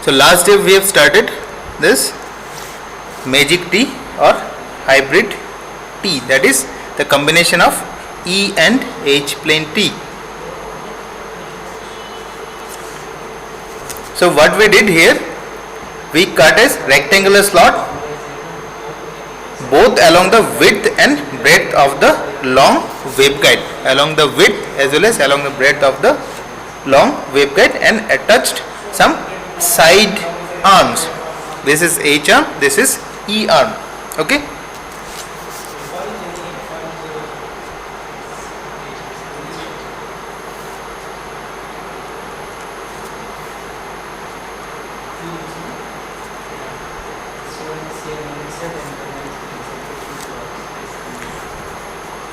So last day we have started this magic T or hybrid T, that is the combination of E and H plane T. So what we did here, we cut a rectangular slot both along the width and breadth of the long waveguide, along the width as well as along the breadth of the long waveguide, and attached some side arms. This is H arm, this is E arm. Okay.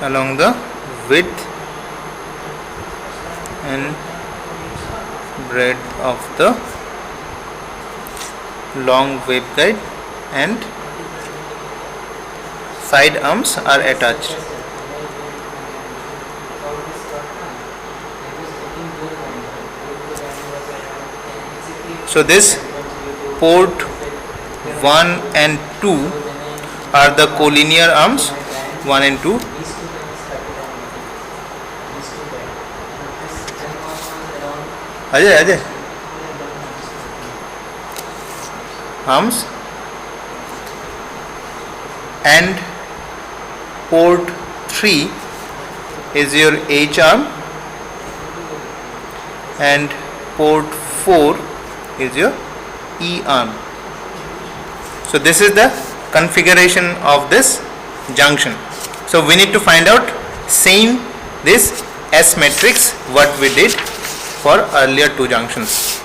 Along the width and breadth of the long waveguide, and side arms are attached. So this port 1 and 2 are the collinear arms, 1 and 2. Ajay. Arms, and port 3 is your H arm, and port 4 is your E arm. So this is the configuration of this junction. So we need to find out same this S matrix what we did for earlier two junctions.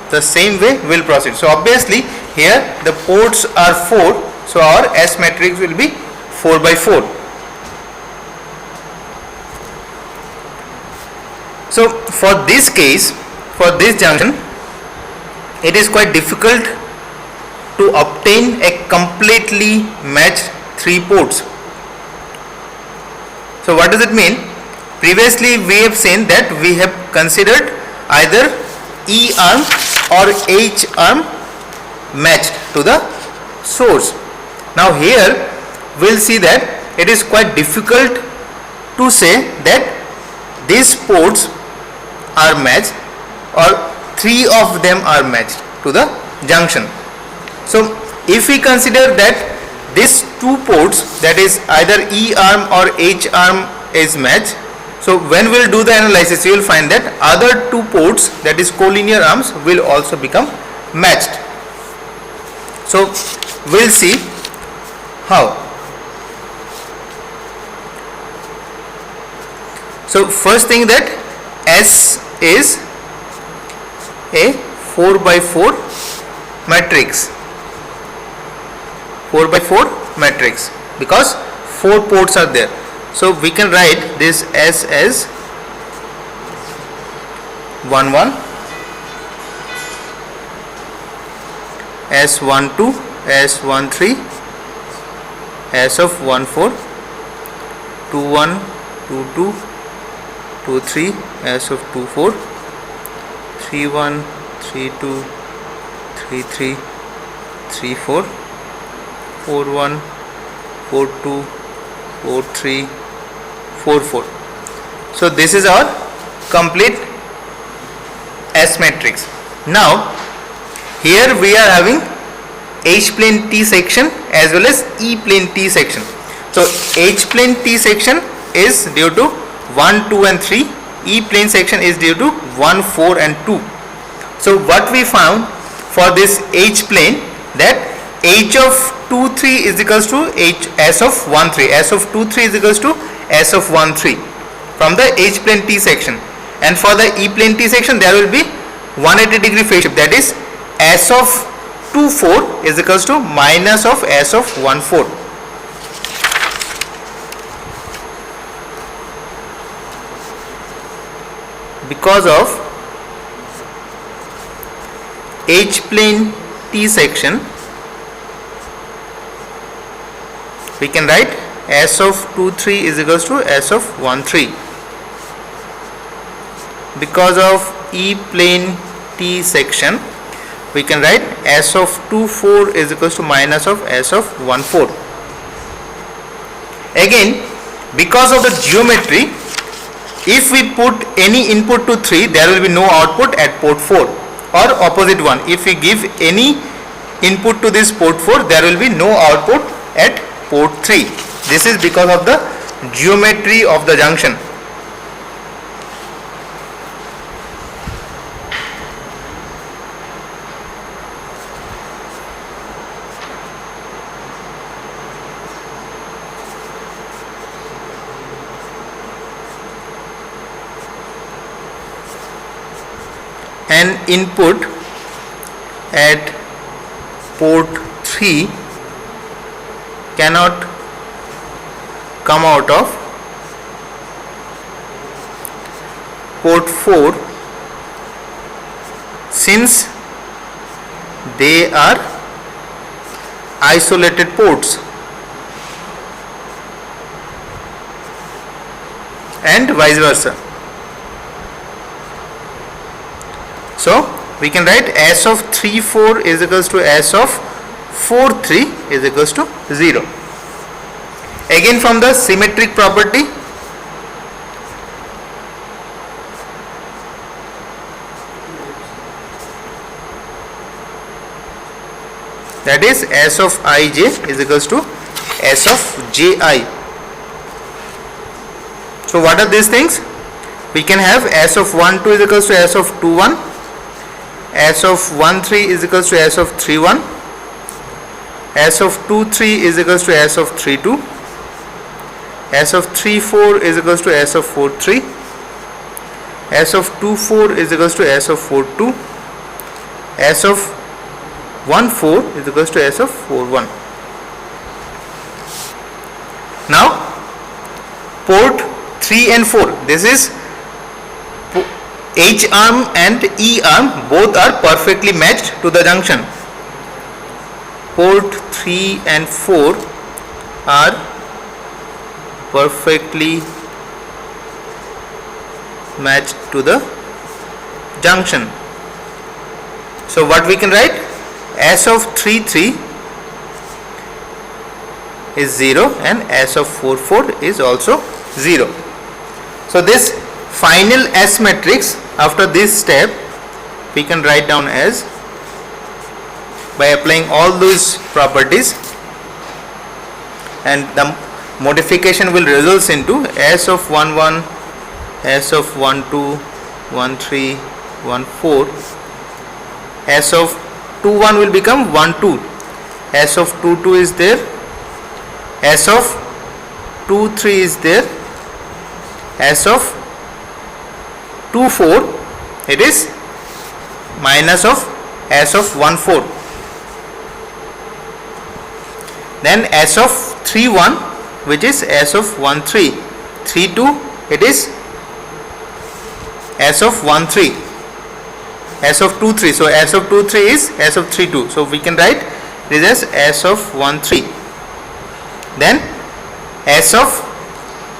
The same way we will proceed. So obviously here the ports are 4, so our S matrix will be 4 by 4. So for this case, for this junction, it is quite difficult to obtain a completely matched 3 ports. So what does it mean? Previously we have seen that we have considered either E arm or H arm matched to the source. Now here we will see that it is quite difficult to say that these ports are matched or 3 of them are matched to the junction. So if we consider that these 2 ports, that is either E arm or H arm is matched, so when we will do the analysis, you will find that other 2 ports, that is collinear arms, will also become matched. So we will see how. So first thing, that S is a 4 by 4 matrix. 4 by 4 matrix, because 4 ports are there. So we can write this S as 1 1, S 1 2, S 1 3, S of 1 4, 2 1, 2 2, 2 3, S of 2 4, 3 1, 3 2, 3 3, 3 4, 4 1, 4 2, 4 3, 4 4. So this is our complete S matrix. Now here we are having H plane T section as well as E plane T section. So H plane T section is due to 1 2 and 3, E plane section is due to 1 4 and 2. So what we found for this H plane, that H of 2 3 is equals to S of 1 3, S of 2 3 is equals to S of 1 3 from the H plane T section, and for the E plane T section there will be 180 degree phase shift, that is S of 2 4 is equals to minus of S of 1 4. Because of H plane T section, we can write S of 2 3 is equals to S of 1 3. Because of E plane T section, we can write S of 2 4 is equals to minus of S of 1 4. Again, because of the geometry, if we put any input to 3, there will be no output at port 4, or opposite one, if we give any input to this port 4, there will be no output at port 3. This is because of the geometry of the junction. An input at port 3 cannot come out of port 4 since they are isolated ports, and vice versa. So we can write S of 3 4 is equals to S of 4 3 is equals to 0. Again, from the symmetric property, that is S of ij is equals to S of ji. So what are these things? We can have S of 1 2 is equals to S of 2 1, S of 1 3 is equals to S of 3 1, S of 2 3 is equals to S of 3 2, S of 3 4 is equals to S of 4 3, S of 2 4 is equals to S of 4 2, S of 1 4 is equals to S of 4 1. Now port 3 and 4, this is H arm and E arm, both are perfectly matched to the junction. Port 3 and 4 are perfectly matched to the junction. So what we can write? S of 3 3 is 0 and S of 4 4 is also 0. So this final S matrix, after this step, we can write down as, by applying all those properties, and the modification will result into S of 1 1, S of 1 2, 1 3, 1 4, S of 2 1 will become 1 2, S of 2 2 is there, S of 2 3 is there, S of 2 4, it is minus of S of 1 4. Then S of 3 1, which is S of 1 3, 3 2, it is S of 1 3, S of 2 3. So S of 2 3 is S of 3 2. So we can write this as S of 1 3. Then S of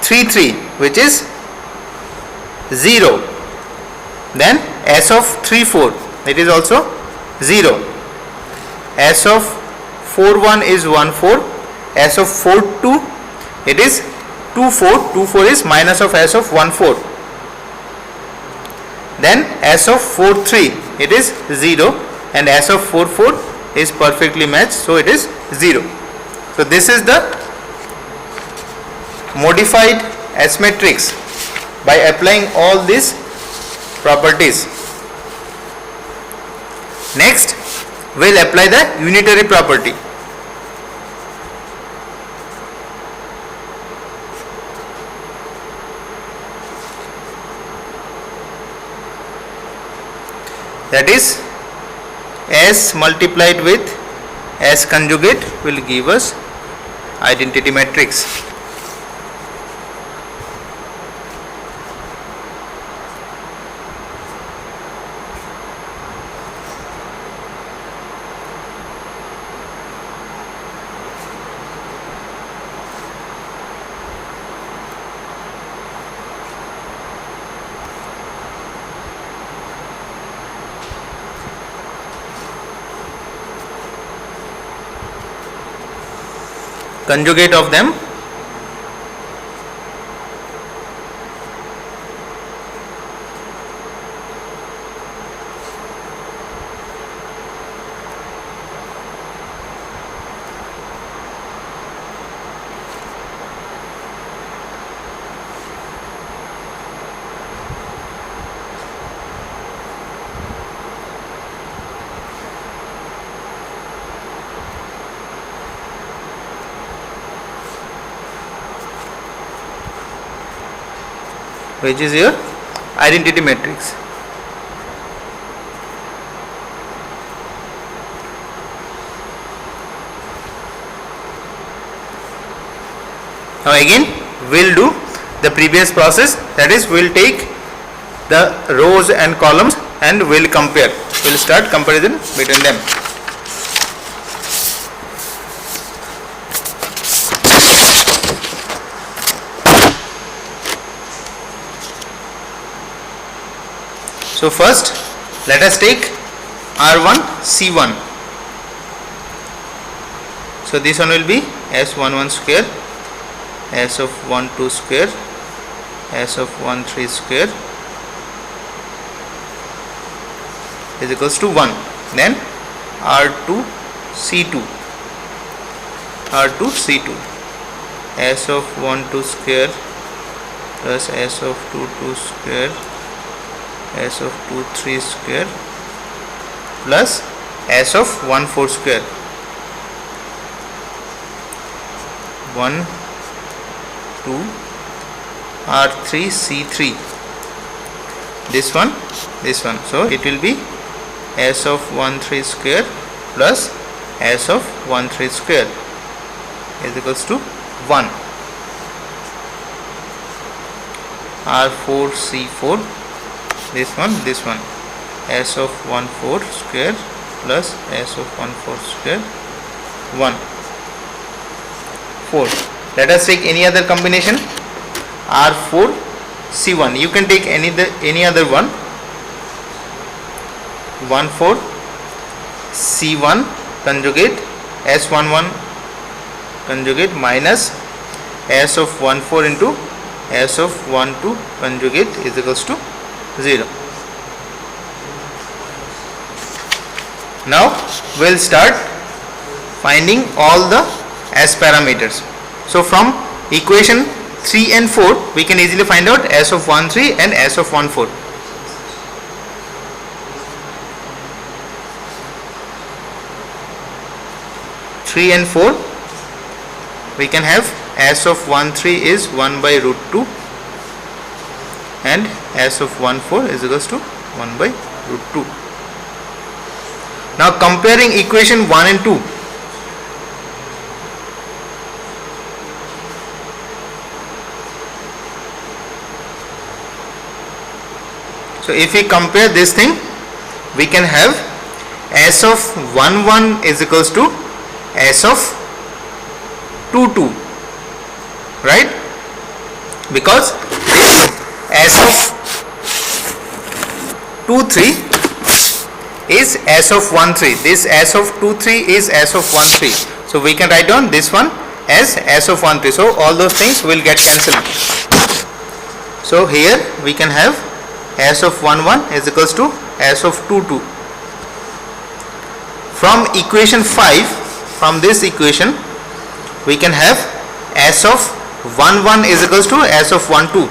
3 3, which is 0. Then S of 3 4, it is also 0. S of 4 1 is 1 4. S of 4 2, it is 2 4. 2 4 is minus of S of 1 4. Then S of 4 3, it is 0, and S of 4 4 is perfectly matched, so it is 0. So this is the modified S matrix by applying all these properties. Next, we will apply the unitary property. That is, S multiplied with S conjugate will give us identity matrix. conjugate of them, which is your identity matrix. Now again we'll do the previous process, that is we'll take the rows and columns and we'll compare. We'll start comparison between them. So first let us take R1 C1. So this one will be S11 square, S of 12 square, S of 13 square is equals to 1. Then R2 C2, R2 C2, S of 12 square plus S of 22 square, S of 23 square plus S of 14 square, 1 2 R3 C3, this one, so it will be S of 13 square plus S of 13 square is equals to 1. R4 C4, this one, S of 14 square plus S of 14 square, 1 4. Let us take any other combination. R4 C1, you can take any other one. 1 4 C1 conjugate S11 conjugate minus S of 14 into S of 12 conjugate is equals to 0. Now we'll start finding all the S parameters. So from equation 3 and 4 we can easily find out S of 13 and S of 14. Three and 4 we can have S of 13 is 1 by root 2 and S of 14 is equals to 1 by root 2. Now comparing equation 1 and 2, so if we compare this thing, we can have S of 11 is equals to S of 22, right? Because this S of 23 is S of 13, this S of 23 is S of 13, so we can write down this one as S of 13, so all those things will get cancelled. So here we can have S of 11 is equals to S of 22. From equation 5, from this equation we can have S of 11 is equals to S of 12.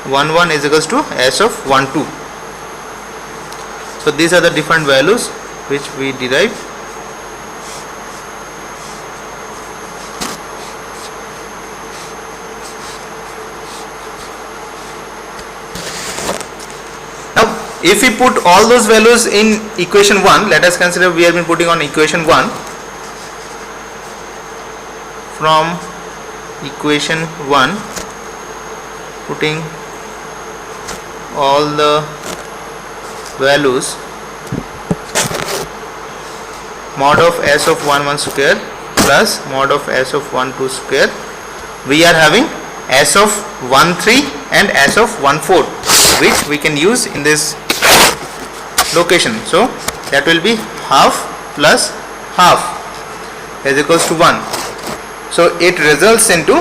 One is equals to S of 12. So these are the different values which we derive. If we put all those values in equation 1, let us consider we have been putting on equation 1. From equation 1, putting all the values, mod of S of 11 square plus mod of S of 12 square, we are having S of 13 and S of 14, which we can use in this location. So that will be half plus half is equals to 1. So it results into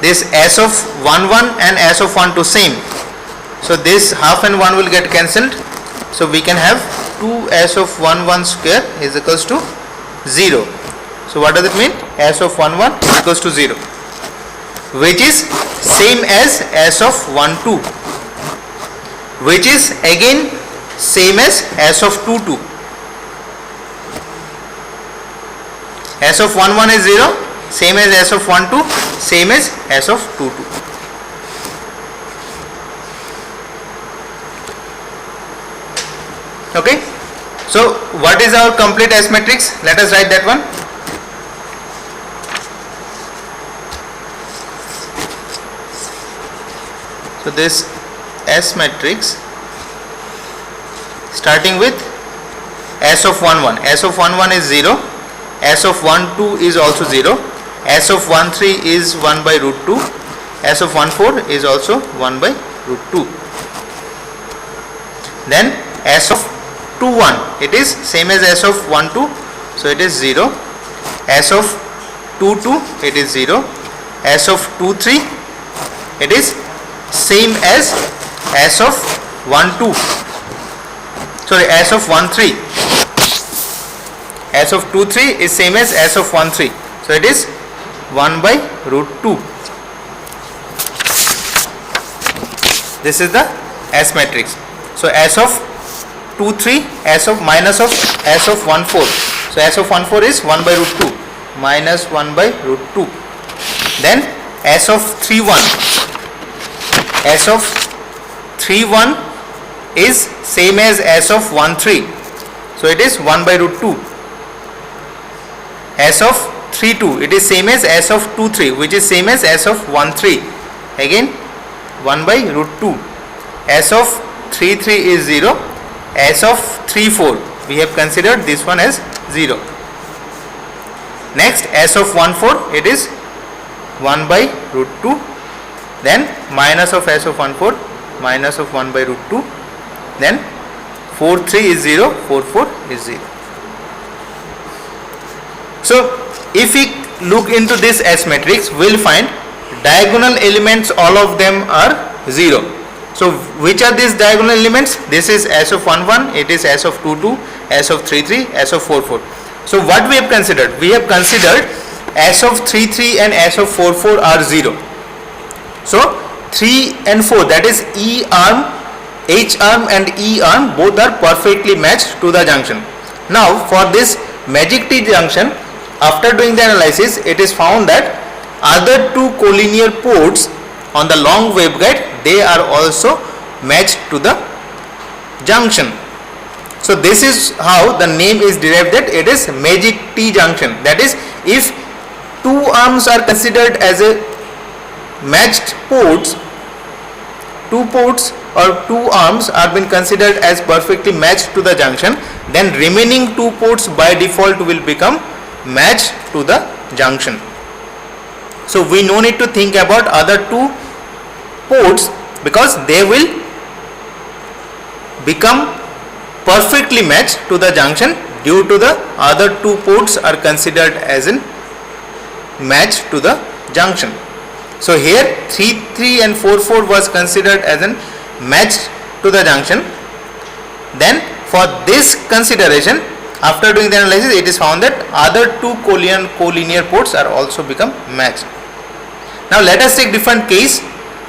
this s of 1 1 and s of 1 2 same. So this half and 1 will get cancelled. So we can have 2s of 1 1 square is equals to 0. So what does it mean? S of 1 1 is equals to 0, which is same as s of 1 2, which is again same as s of 2 2. S of 1 1 is 0, same as s of 1 2, same as s of 2 2. Okay. So what is our complete S matrix? Let us write that one. So this S matrix starting with S of 1 1. S of 1 1 is 0. S of 1 2 is also 0. S of 1 3 is 1 by root 2. S of 1 4 is also 1 by root 2. Then S of 2 1, it is same as S of 1 2, so it is 0. S of 2 2, it is 0. S of 2 3, it is same as S of 1 2, sorry, S of 1 3. S of 2 3 is same as S of 1 3, so it is 1 by root 2. This is the S matrix. So S of 2 3, S of minus of S of 1 4. So S of 1 4 is 1 by root 2 minus 1 by root 2. Then S of 3 1. S of 3 1 is same as S of 1 3. So it is 1 by root 2. S of 3 2, it is same as S of 2 3, which is same as S of 1 3. Again 1 by root 2. S of 3 3 is 0. S of 3 4, we have considered this one as 0. Next S of 1 4, it is 1 by root 2. Then minus of S of 1 4, minus of 1 by root 2. Then 4 3 is 0, 4 4 is 0. So if we look into this S matrix, we will find diagonal elements, all of them are 0. So which are these diagonal elements? This is S of 1 1, it is S of 2 2, S of 3 3, S of 4 4. So what we have considered? We have considered S of 3 3 and S of 4 4 are 0. So 3 and 4, that is E arm, H arm and E arm, both are perfectly matched to the junction. Now for this magic T junction, after doing the analysis, it is found that other two collinear ports on the long waveguide, they are also matched to the junction. So this is how the name is derived, that it is magic T junction. That is, if two arms are considered as a matched ports, two ports or two arms are been considered as perfectly matched to the junction, then remaining two ports by default will become matched to the junction. So we no need to think about other two ports, because they will become perfectly matched to the junction due to the other two ports are considered as in match to the junction. So here 3 3 and 4 4 was considered as in match to the junction. Then for this consideration, after doing the analysis, it is found that other two collinear ports are also become matched. Now let us take different case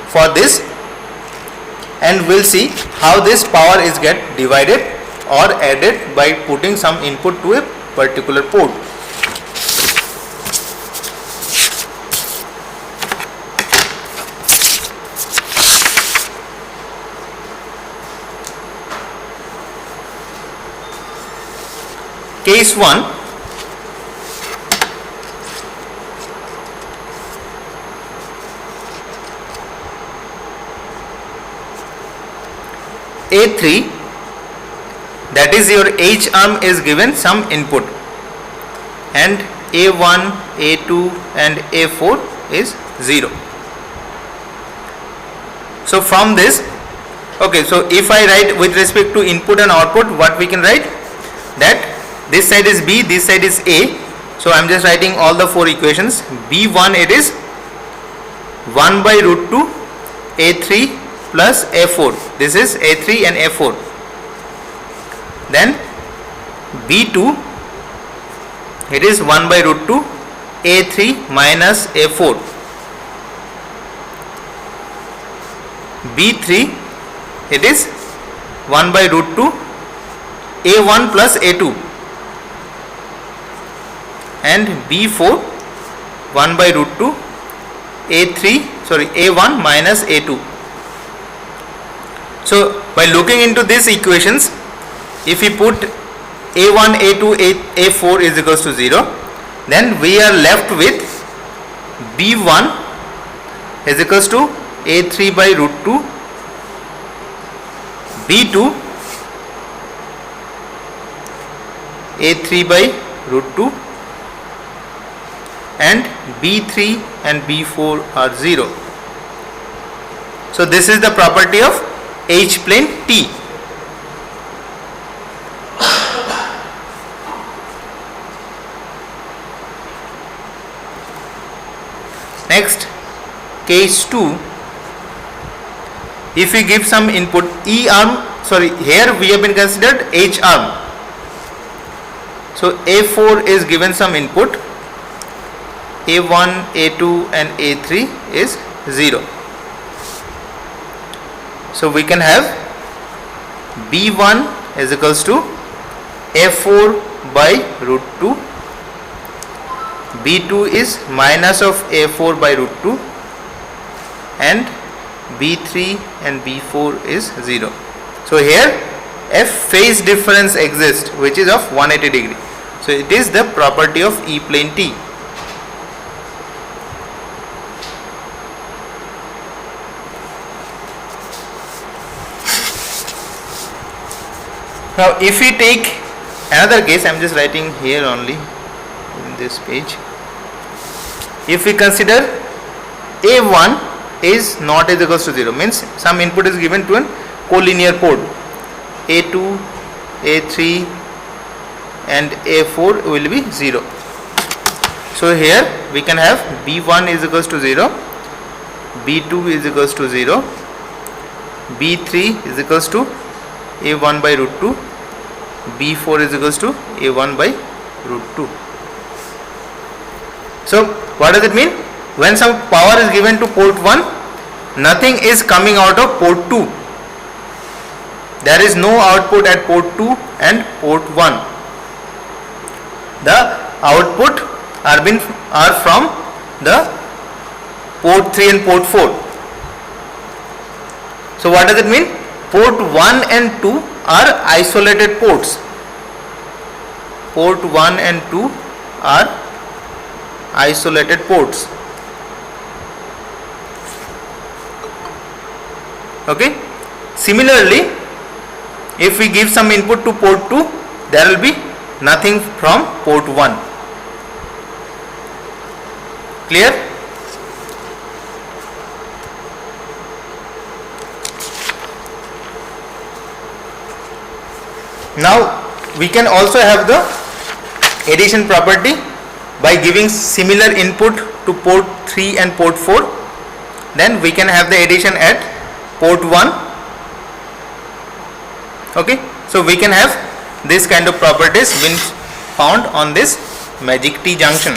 for this, and we'll see how this power is get divided or added by putting some input to a particular port. Case 1, A3, that is your H arm is given some input, and A1, A2 and A4 is 0. So from this, Okay, so if I write with respect to input and output, what we can write? That this side is B, this side is A. So I am just writing all the four equations. B1 it is 1 by root 2 A3 plus A4. This is A3 and A4. Then B2 it is 1 by root 2 A3 minus A4. B3 it is 1 by root 2 A1 plus A2, and B4 1 by root 2 A1 minus A2. So by looking into these equations, if we put A1, A2, A4 is equals to 0, then we are left with B1 is equals to A3 by root 2, B2 A3 by root 2, and B3 and B4 are 0. So this is the property of H plane T. Next, case 2. If we give some input E arm, here we have been considered H arm. So A4 is given some input, A1, A2 and A3 is 0. So we can have B1 is equals to A4 by root 2, B2 is minus of A4 by root 2, and B3 and B4 is 0. So here F phase difference exists, which is of 180 degree. So it is the property of E plane T. Now if we take another case, I am just writing here only in this page. If we consider A1 is not is equals to 0, means some input is given to a collinear port, A2, A3 and A4 will be 0. So here we can have B1 is equals to 0, B2 is equals to 0, B3 is equals to A1 by root 2, B4 is equals to A1 by root 2. So what does it mean? When some power is given to port 1, nothing is coming out of port 2. There is no output at port 2 and port 1. The output are from the port 3 and port 4. So what does it mean? Port 1 and 2 are isolated ports. Port 1 and 2 are isolated ports. Okay. Similarly, if we give some input to port 2, there will be nothing from port 1. Clear? Now we can also have the addition property by giving similar input to port 3 and port 4. Then we can have the addition at port 1. Okay, so we can have this kind of properties being found on this magic T junction.